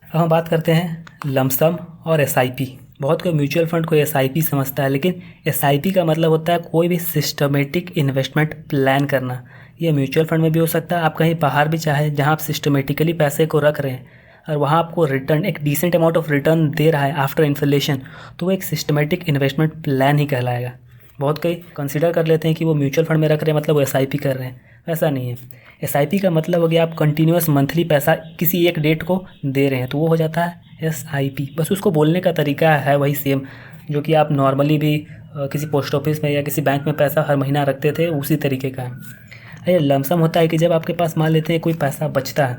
अब हम बात करते हैं लमसम और एसआईपी। बहुत कोई म्यूचुअल फंड को एसआईपी समझता है, लेकिन एसआईपी का मतलब होता है कोई भी सिस्टमेटिक इन्वेस्टमेंट प्लान करना। ये म्यूचुअल फंड में भी हो सकता है, आप कहीं बाहर भी चाहे जहाँ आप सिस्टमेटिकली पैसे को रख रहे हैं और वहाँ आपको रिटर्न एक डिसेंट अमाउंट ऑफ रिटर्न दे रहा है आफ्टर इन्फ्लेशन, तो वो एक सिस्टमेटिक इन्वेस्टमेंट प्लान ही कहलाएगा। बहुत कोई कंसिडर कर लेते हैं कि वो म्यूचुअल फंड में रख रहे हैं मतलब वो एसआईपी कर रहे हैं, ऐसा नहीं है। एसआईपी का मतलब हो गया आप कंटिन्यूस मंथली पैसा किसी एक डेट को दे रहे हैं, तो वो हो जाता है एसआईपी। बस उसको बोलने का तरीका है वही सेम जो कि आप नॉर्मली भी किसी पोस्ट ऑफिस में या किसी बैंक में पैसा हर महीना रखते थे, उसी तरीके का है। ये लमसम होता है कि जब आपके पास मान लेते हैं कोई पैसा बचता है,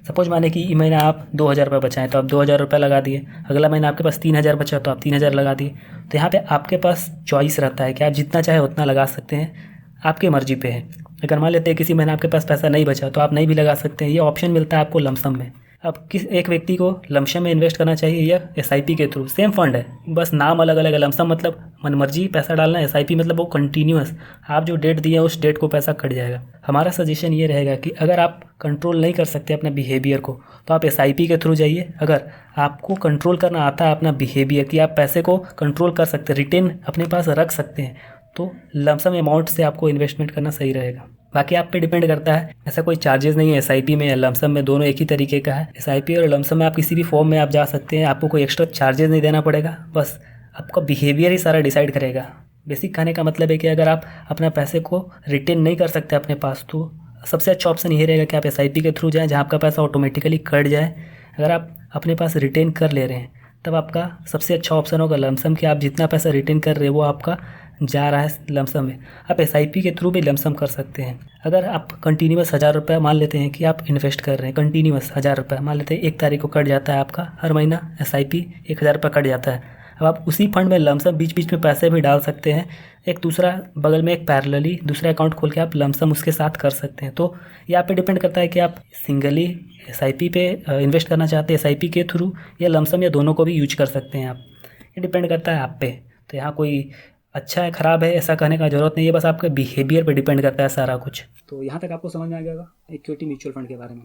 सपोज माने कि महीना आप 2,000 रुपये बचाएँ तो आप 2,000 रुपये लगा दिए, अगला महीना आपके पास 3,000 बचा तो आप 3,000 लगा दिए। तो यहाँ पे आपके पास चॉइस रहता है कि आप जितना चाहे उतना लगा सकते हैं, आपकी मर्जी पे है। अगर मान लेते हैं किसी महीने आपके पास पैसा नहीं बचा तो आप नहीं भी लगा सकते हैं, ये ऑप्शन मिलता है आपको लमसम में। अब किस एक व्यक्ति को लमसम में इन्वेस्ट करना चाहिए या एसआईपी के थ्रू, सेम फंड है, बस नाम अलग अलग है। लमसम मतलब मनमर्जी पैसा डालना, एसआईपी मतलब वो कंटिन्यूअस, आप जो डेट दिए उस डेट को पैसा कट जाएगा। हमारा सजेशन ये रहेगा कि अगर आप कंट्रोल नहीं कर सकते अपने बिहेवियर को तो आप एसआईपी के थ्रू जाइए। अगर आपको कंट्रोल करना आता है अपना बिहेवियर कि आप पैसे को कंट्रोल कर सकते हैं, रिटेन अपने पास रख सकते हैं, तो लमसम अमाउंट से आपको इन्वेस्टमेंट करना सही रहेगा। बाकी आप पे डिपेंड करता है, ऐसा कोई चार्जेस नहीं है एसआईपी में या लमसम में, दोनों एक ही तरीके का है। एसआईपी और लमसम में आप किसी भी फॉर्म में आप जा सकते हैं, आपको कोई एक्स्ट्रा चार्जेस नहीं देना पड़ेगा, बस आपका बिहेवियर ही सारा डिसाइड करेगा। बेसिक कहने का मतलब है कि अगर आप अपना पैसे को रिटेन नहीं कर सकते अपने पास, तो सबसे अच्छा ऑप्शन ये रहेगा कि आप एसआईपी के थ्रू जाएँ जहाँ आपका पैसा ऑटोमेटिकली कट जाए। अगर आप अपने पास रिटेन कर ले रहे हैं तब आपका सबसे अच्छा ऑप्शन होगा लमसम, कि आप जितना पैसा रिटेन कर रहे हैं वो आपका जा रहा है लमसम में। आप एसआईपी के थ्रू भी लमसम कर सकते हैं। अगर आप कंटिन्यूअस 1,000 रुपये मान लेते हैं कि आप इन्वेस्ट कर रहे हैं, कंटिन्यूअस 1,000 रुपये मान लेते हैं, 1 तारीख को कट जाता है आपका, हर महीना एसआईपी 1,000 रुपये कट जाता है। अब आप उसी फंड में लमसम बीच बीच में पैसे भी डाल सकते हैं, एक दूसरा बगल में एक पैरेलली दूसरा अकाउंट खोल के आप लमसम उसके साथ कर सकते हैं। तो ये आप पे डिपेंड करता है कि आप सिंगली एसआईपी पे इन्वेस्ट करना चाहते हैं एसआईपी के थ्रू, या लमसम, या दोनों को भी यूज कर सकते हैं आप। ये डिपेंड करता है आप पे। तो यहाँ कोई अच्छा है ख़राब है ऐसा कहने का ज़रूरत नहीं है, बस आपके बिहेवियर पे डिपेंड करता है सारा कुछ। तो यहाँ तक आपको समझ में आ गया होगा इक्विटी म्यूचुअल फंड के बारे में।